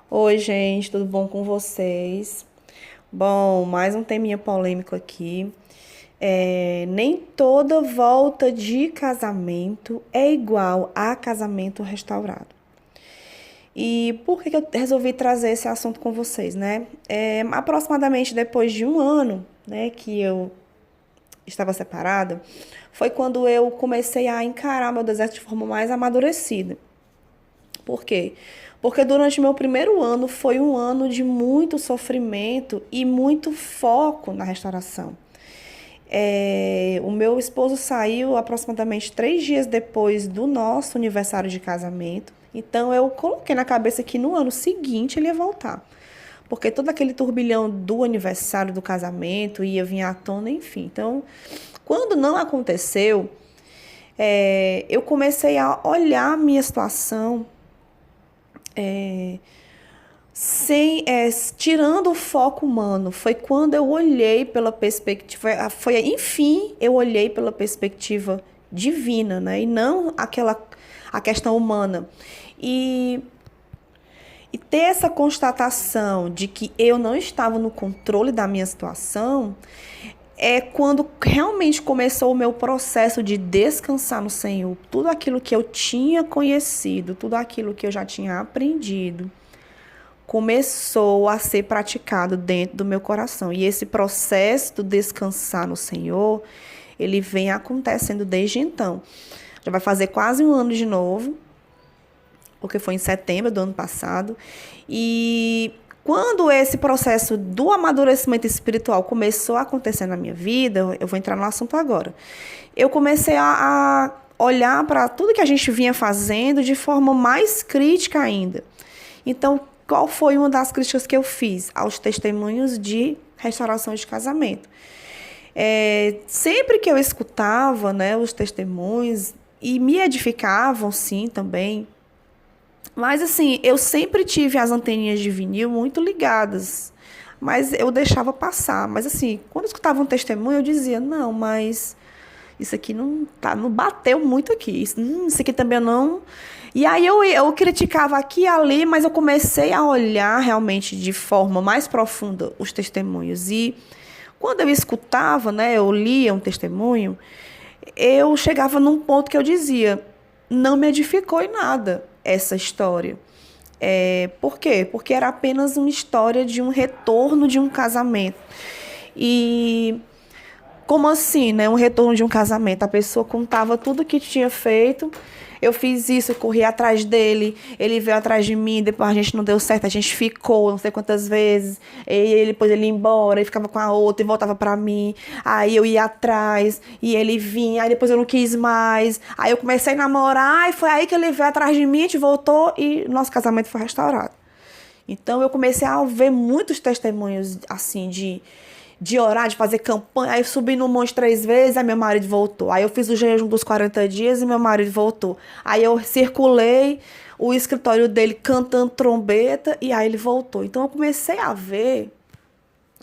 Oi, gente, tudo bom com vocês? Bom, mais um teminha polêmico aqui. Nem toda volta de casamento é igual a casamento restaurado. E por que eu resolvi trazer esse assunto com vocês, né? Aproximadamente depois de um ano, né, que eu estava separada, foi quando eu comecei a encarar meu desejo de forma mais amadurecida. Por quê? Porque durante o meu primeiro ano foi um ano de muito sofrimento e muito foco na restauração. O meu esposo saiu aproximadamente 3 dias depois do nosso aniversário de casamento. Então eu coloquei na cabeça que no ano seguinte ele ia voltar. Porque todo aquele turbilhão do aniversário, do casamento, ia vir à tona, enfim. Então, quando não aconteceu, eu comecei a olhar a minha situação sem tirando o foco humano. Foi quando eu olhei pela perspectiva, enfim, eu olhei pela perspectiva divina, né? E não a questão humana. E, e ter essa constatação de que eu não estava no controle da minha situação é quando realmente começou o meu processo de descansar no Senhor. Tudo aquilo que eu tinha conhecido, tudo aquilo que eu já tinha aprendido, começou a ser praticado dentro do meu coração. E esse processo do descansar no Senhor, ele vem acontecendo desde então. Já vai fazer quase um ano de novo, porque foi em setembro do ano passado. E quando esse processo do amadurecimento espiritual começou a acontecer na minha vida, eu vou entrar no assunto agora. Eu comecei a olhar para tudo que a gente vinha fazendo de forma mais crítica ainda. Então, qual foi uma das críticas que eu fiz aos testemunhos de restauração de casamento? Sempre que eu escutava, né, os testemunhos, e me edificavam, sim, também, mas assim, eu sempre tive as anteninhas de vinil muito ligadas, mas eu deixava passar. Mas assim, quando eu escutava um testemunho, eu dizia, não, mas isso aqui não bateu muito aqui. Isso aqui também não. E aí eu criticava aqui e ali, mas eu comecei a olhar realmente de forma mais profunda os testemunhos. E quando eu escutava, né, eu lia um testemunho, eu chegava num ponto que eu dizia, não me edificou em nada essa história. Por quê? Porque era apenas uma história de um retorno de um casamento. E como assim, né? Um retorno de um casamento. A pessoa contava tudo o que tinha feito. Eu fiz isso, eu corri atrás dele, ele veio atrás de mim, depois a gente não deu certo, a gente ficou não sei quantas vezes, e depois ele ia embora, e ficava com a outra e voltava pra mim, aí eu ia atrás, e ele vinha, aí depois eu não quis mais, aí eu comecei a namorar, e foi aí que ele veio atrás de mim, a gente voltou, e nosso casamento foi restaurado. Então eu comecei a ver muitos testemunhos assim de orar, de fazer campanha. Aí eu subi no monte 3 vezes, aí meu marido voltou. Aí eu fiz o jejum dos 40 dias e meu marido voltou. Aí eu circulei o escritório dele cantando trombeta e aí ele voltou. Então eu comecei a ver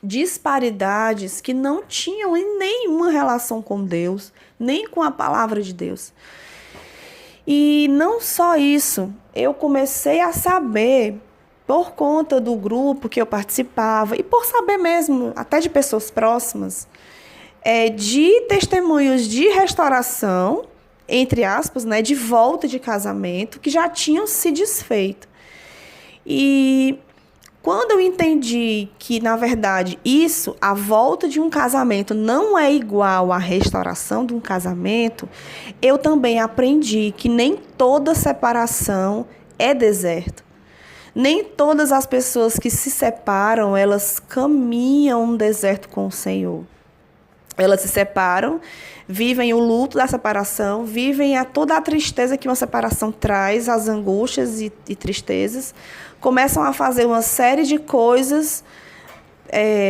disparidades que não tinham nenhuma relação com Deus, nem com a palavra de Deus. E não só isso, eu comecei a saber, por conta do grupo que eu participava, e por saber mesmo, até de pessoas próximas, de testemunhos de restauração, entre aspas, né, de volta de casamento, que já tinham se desfeito. E quando eu entendi que, na verdade, isso, a volta de um casamento, não é igual à restauração de um casamento, eu também aprendi que nem toda separação é deserto. Nem todas as pessoas que se separam, elas caminham um deserto com o Senhor. Elas se separam, vivem o luto da separação, vivem toda a tristeza que uma separação traz, as angústias e tristezas, começam a fazer uma série de coisas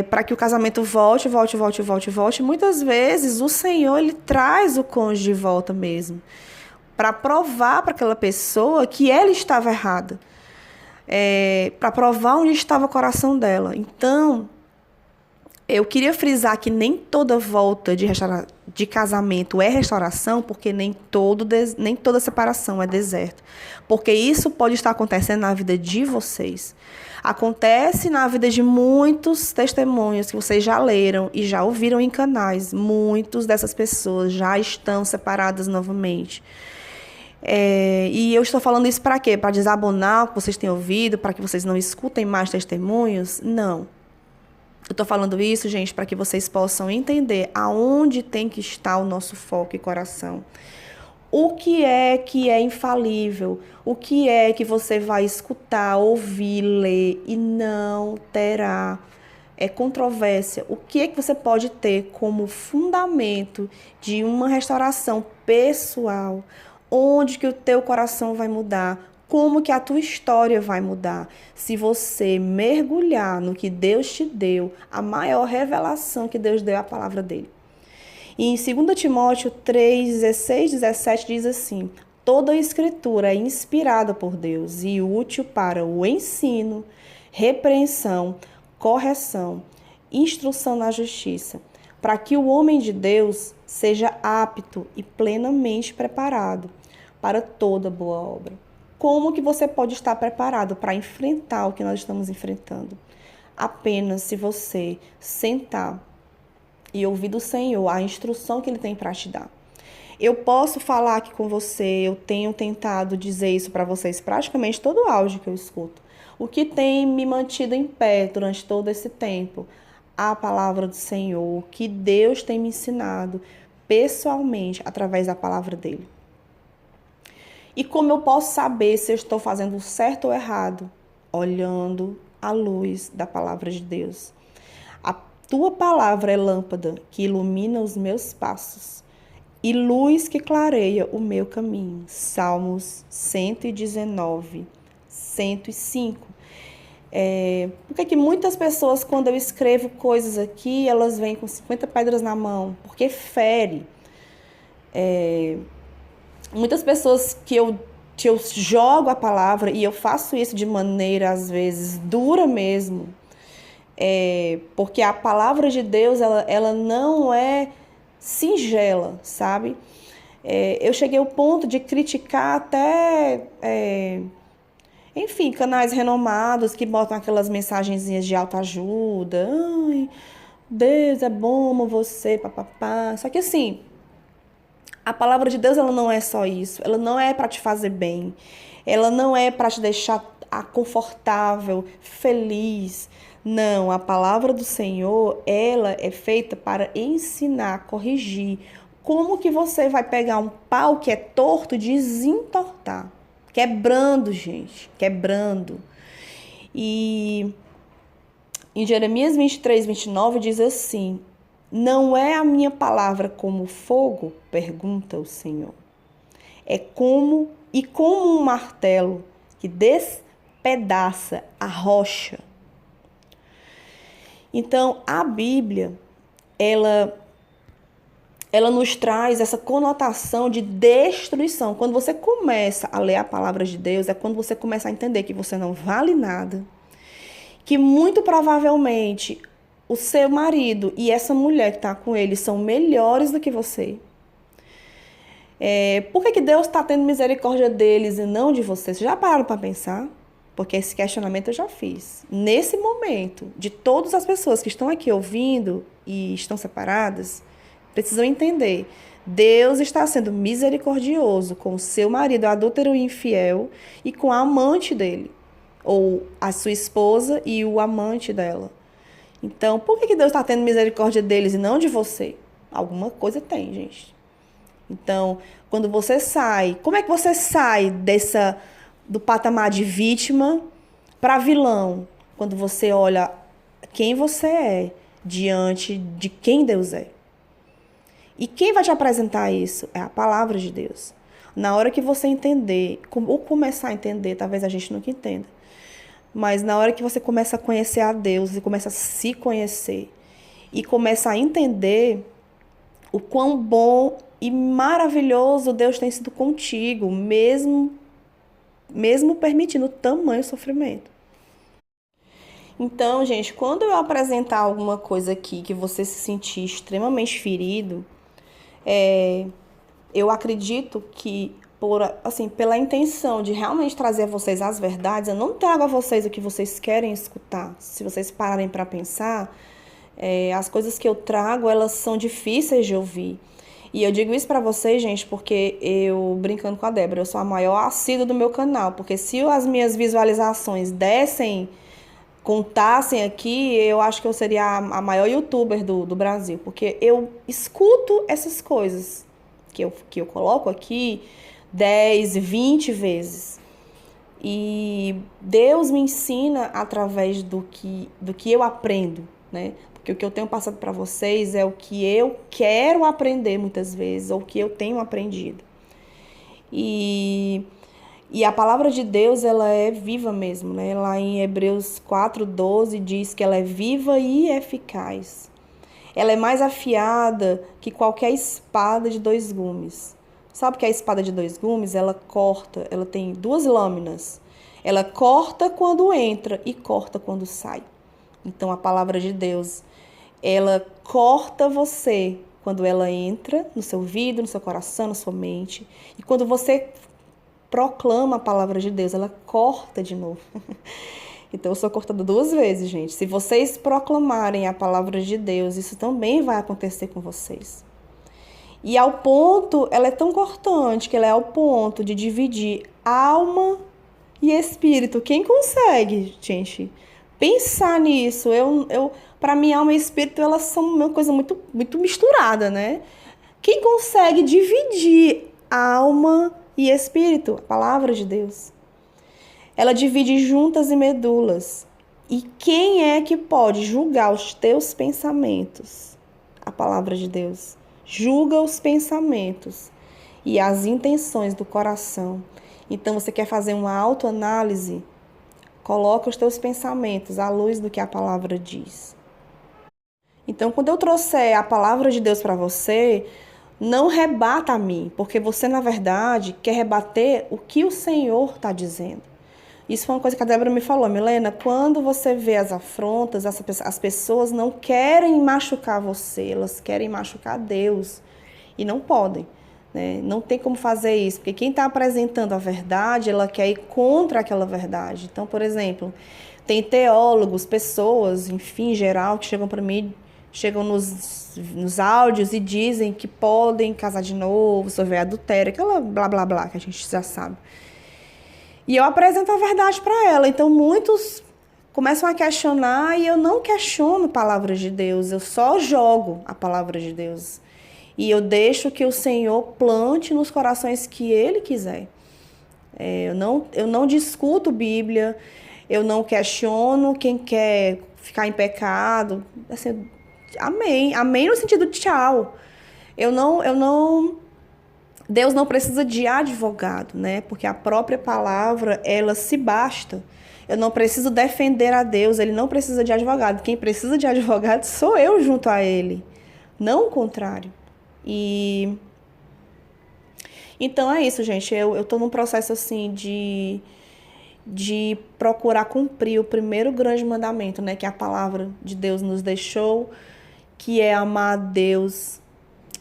para que o casamento volte, volte, volte, volte, volte. Muitas vezes o Senhor ele traz o cônjuge de volta mesmo, para provar para aquela pessoa que ela estava errada, para provar onde estava o coração dela. Então, Eu queria frisar que nem toda volta de casamento é restauração, porque nem toda separação é deserto. Porque isso pode estar acontecendo na vida de vocês. Acontece na vida de muitos testemunhos que vocês já leram e já ouviram em canais. Muitas dessas pessoas já estão separadas novamente. E eu estou falando isso para quê? Para desabonar o que vocês têm ouvido, para que vocês não escutem mais testemunhos? Não. Eu estou falando isso, gente, para que vocês possam entender aonde tem que estar o nosso foco e coração. O que é infalível? O que é que você vai escutar, ouvir, ler e não terá controvérsia? O que é que você pode ter como fundamento de uma restauração pessoal? Onde que o teu coração vai mudar? Como que a tua história vai mudar? Se você mergulhar no que Deus te deu, a maior revelação que Deus deu é a palavra dele. E em 2 Timóteo 3, 16, 17 diz assim: toda a escritura é inspirada por Deus e útil para o ensino, repreensão, correção, instrução na justiça, para que o homem de Deus seja apto e plenamente preparado para toda boa obra. Como que você pode estar preparado para enfrentar o que nós estamos enfrentando? Apenas se você sentar e ouvir do Senhor a instrução que Ele tem para te dar. Eu posso falar aqui com você, eu tenho tentado dizer isso para vocês praticamente todo o áudio que eu escuto. O que tem me mantido em pé durante todo esse tempo? A palavra do Senhor, que Deus tem me ensinado pessoalmente através da palavra dele. E como eu posso saber se eu estou fazendo certo ou errado? Olhando à luz da palavra de Deus. A tua palavra é lâmpada que ilumina os meus passos e luz que clareia o meu caminho. Salmos 119, 105. Por que muitas pessoas, quando eu escrevo coisas aqui, elas vêm com 50 pedras na mão? Porque fere. Muitas pessoas que eu jogo a palavra, e eu faço isso de maneira, às vezes, dura mesmo, porque a palavra de Deus, ela não é singela, sabe? Eu cheguei ao ponto de criticar até, enfim, canais renomados que botam aquelas mensagenzinhas de autoajuda. Ai, Deus é bom, amo você, papapá. Só que assim, a palavra de Deus, ela não é só isso. Ela não é para te fazer bem. Ela não é para te deixar confortável, feliz. Não, a palavra do Senhor, ela é feita para ensinar, corrigir. Como que você vai pegar um pau que é torto e desentortar? Quebrando, gente, quebrando. E em Jeremias 23, 29 diz assim: não é a minha palavra como fogo? Pergunta o Senhor. Como um martelo que despedaça a rocha. Então, a Bíblia, ela nos traz essa conotação de destruição. Quando você começa a ler a palavra de Deus, é quando você começa a entender que você não vale nada, que muito provavelmente o seu marido e essa mulher que está com ele são melhores do que você. Por que Deus está tendo misericórdia deles e não de você? Vocês já pararam para pensar? Porque esse questionamento eu já fiz. Nesse momento, de todas as pessoas que estão aqui ouvindo e estão separadas, precisam entender. Deus está sendo misericordioso com o seu marido adúltero e infiel e com a amante dele, ou a sua esposa e o amante dela. Então, por que Deus está tendo misericórdia deles e não de você? Alguma coisa tem, gente. Então, quando você sai, como é que você sai do patamar de vítima para vilão? Quando você olha quem você é diante de quem Deus é. E quem vai te apresentar isso? É a palavra de Deus. Na hora que você entender, ou começar a entender, talvez a gente nunca entenda, mas na hora que você começa a conhecer a Deus e começa a se conhecer e começa a entender o quão bom e maravilhoso Deus tem sido contigo, mesmo permitindo tamanho sofrimento. Então, gente, quando eu apresentar alguma coisa aqui que você se sentir extremamente ferido, eu acredito que assim, pela intenção de realmente trazer a vocês as verdades, eu não trago a vocês o que vocês querem escutar. Se vocês pararem para pensar, as coisas que eu trago, elas são difíceis de ouvir. E eu digo isso pra vocês, gente, porque eu, brincando com a Débora, eu sou a maior assídua do meu canal, porque se as minhas visualizações contassem aqui, eu acho que eu seria a maior youtuber do Brasil, porque eu escuto essas coisas que eu coloco aqui 10, 20 vezes. E Deus me ensina através do que eu aprendo, né? Porque o que eu tenho passado para vocês é o que eu quero aprender muitas vezes, ou o que eu tenho aprendido. E, e a palavra de Deus, ela é viva mesmo, né? Lá em Hebreus 4:12 diz que ela é viva e eficaz. Ela é mais afiada que qualquer espada de 2 gumes. Sabe que a espada de 2 gumes, ela corta, ela tem 2 lâminas. Ela corta quando entra e corta quando sai. Então, a palavra de Deus, ela corta você quando ela entra no seu ouvido, no seu coração, na sua mente. E quando você proclama a palavra de Deus, ela corta de novo. Então, eu sou cortada 2 vezes, gente. Se vocês proclamarem a palavra de Deus, isso também vai acontecer com vocês. E ao ponto, ela é tão cortante que ela é ao ponto de dividir alma e espírito. Quem consegue, gente, pensar nisso? Para mim, alma e espírito, elas são uma coisa muito, muito misturada, né? Quem consegue dividir alma e espírito? A palavra de Deus. Ela divide juntas e medulas. E quem é que pode julgar os teus pensamentos? A palavra de Deus. Julga os pensamentos e as intenções do coração. Então, você quer fazer uma autoanálise? Coloca os teus pensamentos à luz do que a palavra diz. Então, quando eu trouxer a palavra de Deus para você, não rebata a mim, porque você, na verdade, quer rebater o que o Senhor está dizendo. Isso foi uma coisa que a Débora me falou. Milena, quando você vê as afrontas, as pessoas não querem machucar você, elas querem machucar Deus. E não podem, né? Não tem como fazer isso, porque quem está apresentando a verdade, ela quer ir contra aquela verdade. Então, por exemplo, tem teólogos, pessoas, enfim, em geral, que chegam para mim, chegam nos áudios e dizem que podem casar de novo, sofrer adultério, aquela blá blá blá que a gente já sabe. E eu apresento a verdade para ela. Então, muitos começam a questionar e eu não questiono a palavra de Deus. Eu só jogo a palavra de Deus. E eu deixo que o Senhor plante nos corações que Ele quiser. Eu não discuto Bíblia. Eu não questiono quem quer ficar em pecado. Assim, amém. Amém no sentido de tchau. Deus não precisa de advogado, né? Porque a própria palavra, ela se basta. Eu não preciso defender a Deus, ele não precisa de advogado. Quem precisa de advogado sou eu junto a ele, não o contrário. Então é isso, gente. Eu tô num processo assim de procurar cumprir o primeiro grande mandamento, né? Que a palavra de Deus nos deixou, que é amar a Deus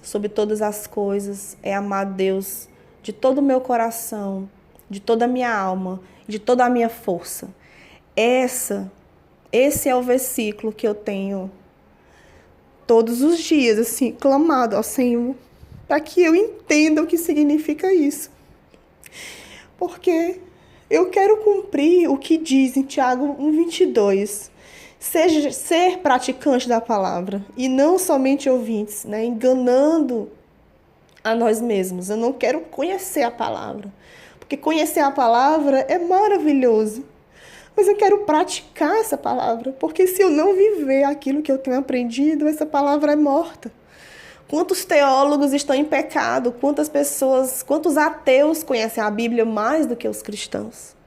sobre todas as coisas, é amar a Deus de todo o meu coração, de toda a minha alma, de toda a minha força. Esse é o versículo que eu tenho todos os dias, assim, clamado ao Senhor, para que eu entenda o que significa isso. Porque eu quero cumprir o que diz em Tiago 1:22. Ser praticante da palavra e não somente ouvintes, né? Enganando a nós mesmos. Eu não quero conhecer a palavra, porque conhecer a palavra é maravilhoso, mas eu quero praticar essa palavra, porque se eu não viver aquilo que eu tenho aprendido, essa palavra é morta. Quantos teólogos estão em pecado? Quantos ateus conhecem a Bíblia mais do que os cristãos?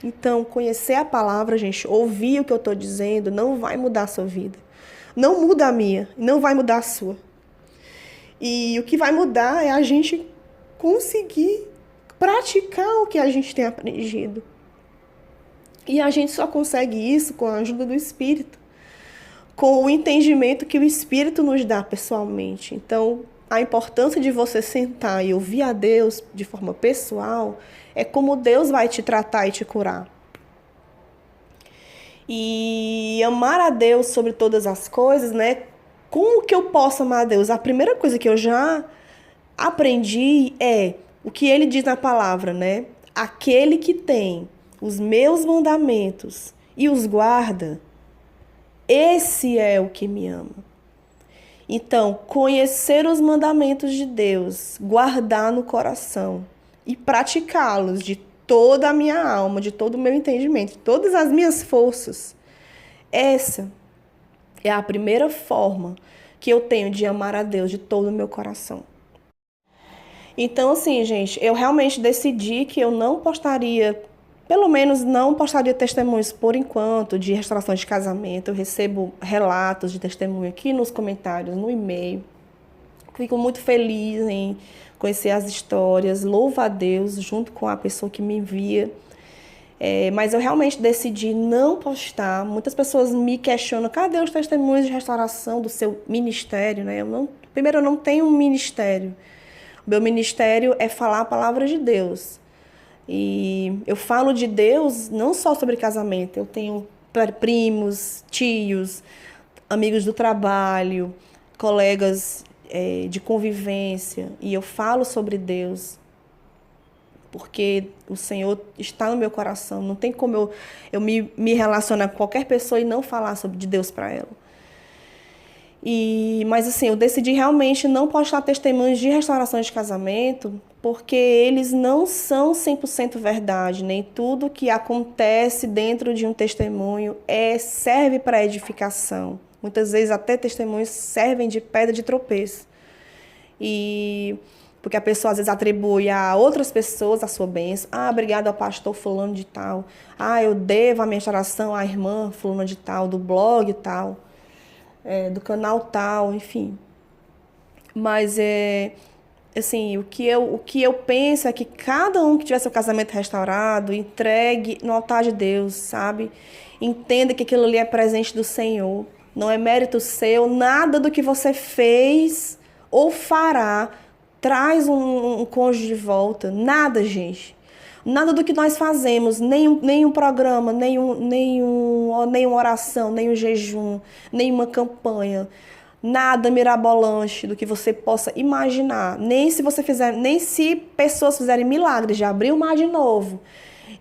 Então, conhecer a palavra, gente, ouvir o que eu estou dizendo, não vai mudar a sua vida. Não muda a minha, não vai mudar a sua. E o que vai mudar é a gente conseguir praticar o que a gente tem aprendido. E a gente só consegue isso com a ajuda do Espírito, com o entendimento que o Espírito nos dá pessoalmente. Então, a importância de você sentar e ouvir a Deus de forma pessoal é como Deus vai te tratar e te curar. E amar a Deus sobre todas as coisas, né? Como que eu posso amar a Deus? A primeira coisa que eu já aprendi é o que ele diz na palavra, né? Aquele que tem os meus mandamentos e os guarda, esse é o que me ama. Então, conhecer os mandamentos de Deus, guardar no coração e praticá-los de toda a minha alma, de todo o meu entendimento, de todas as minhas forças. Essa é a primeira forma que eu tenho de amar a Deus de todo o meu coração. Então, assim, gente, eu realmente decidi que eu não postaria, pelo menos não postaria testemunhos por enquanto de restauração de casamento. Eu recebo relatos de testemunho aqui nos comentários, no e-mail. Fico muito feliz em conhecer as histórias, louvo a Deus junto com a pessoa que me envia. Mas eu realmente decidi não postar. Muitas pessoas me questionam, cadê os testemunhos de restauração do seu ministério, né? Primeiro, eu não tenho um ministério. O meu ministério é falar a palavra de Deus. E eu falo de Deus não só sobre casamento. Eu tenho primos, tios, amigos do trabalho, colegas de convivência. E eu falo sobre Deus porque o Senhor está no meu coração. Não tem como eu me relacionar com qualquer pessoa e não falar de Deus para ela. Mas assim, eu decidi realmente não postar testemunhos de restauração de casamento, porque eles não são 100% verdade. Nem tudo que acontece dentro de um testemunho serve para edificação. Muitas vezes até testemunhos servem de pedra de tropeço. Porque a pessoa às vezes atribui a outras pessoas a sua bênção. Obrigado ao pastor fulano de tal. Eu devo a minha restauração à irmã fulano de tal, do blog tal. Do canal tal, enfim. Mas assim, o que eu penso é que cada um que tiver seu casamento restaurado, entregue no altar de Deus, sabe? Entenda que aquilo ali é presente do Senhor. Não é mérito seu, nada do que você fez ou fará traz um cônjuge de volta. Nada, gente. Nada do que nós fazemos, nenhum programa, nenhuma oração, nenhum jejum, nenhuma campanha, nada mirabolante do que você possa imaginar. Nem se pessoas fizerem milagres de abrir o mar de novo,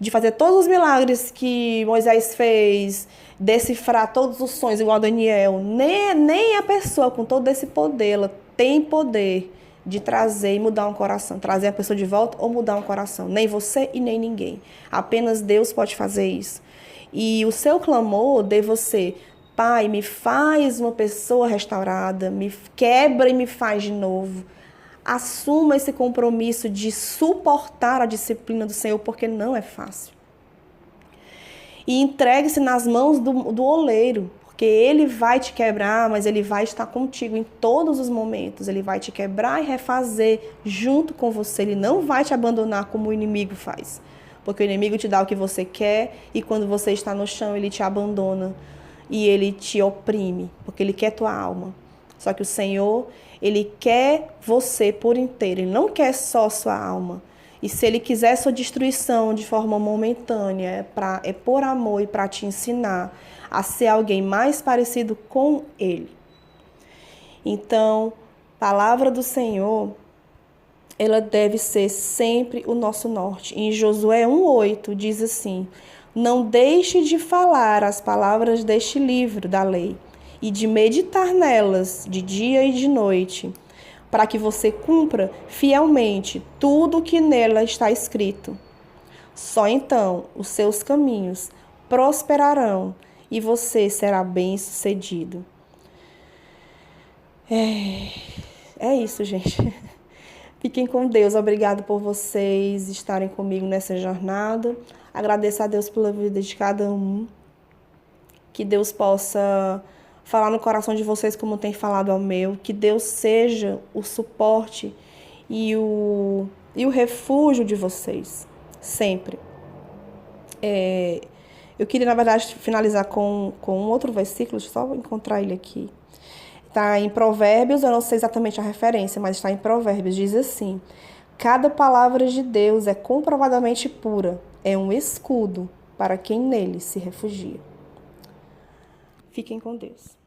de fazer todos os milagres que Moisés fez, decifrar todos os sonhos igual a Daniel, nem a pessoa com todo esse poder, ela tem poder de trazer e mudar um coração, trazer a pessoa de volta ou mudar um coração. Nem você e nem ninguém. Apenas Deus pode fazer isso. E o seu clamor deve ser: Pai, me faz uma pessoa restaurada, me quebra e me faz de novo. Assuma esse compromisso de suportar a disciplina do Senhor, porque não é fácil. E entregue-se nas mãos do oleiro, porque ele vai te quebrar, mas ele vai estar contigo em todos os momentos. Ele vai te quebrar e refazer junto com você. Ele não vai te abandonar como o inimigo faz. Porque o inimigo te dá o que você quer e quando você está no chão, ele te abandona e ele te oprime, porque ele quer tua alma. Só que o Senhor, ele quer você por inteiro. Ele não quer só sua alma. E se ele quiser sua destruição de forma momentânea, é por amor e para te ensinar a ser alguém mais parecido com ele. Então, a palavra do Senhor, ela deve ser sempre o nosso norte. Em Josué 1:8 diz assim: não deixe de falar as palavras deste livro da lei e de meditar nelas de dia e de noite, para que você cumpra fielmente tudo o que nela está escrito. Só então os seus caminhos prosperarão e você será bem-sucedido. É isso, gente. Fiquem com Deus. Obrigado por vocês estarem comigo nessa jornada. Agradeço a Deus pela vida de cada um. Que Deus possa falar no coração de vocês como tem falado ao meu. Que Deus seja o suporte e o refúgio de vocês. Sempre. Eu queria, na verdade, finalizar com um outro versículo, deixa eu só encontrar ele aqui. Está em Provérbios, eu não sei exatamente a referência, mas está em Provérbios, diz assim: cada palavra de Deus é comprovadamente pura, é um escudo para quem nele se refugia. Fiquem com Deus.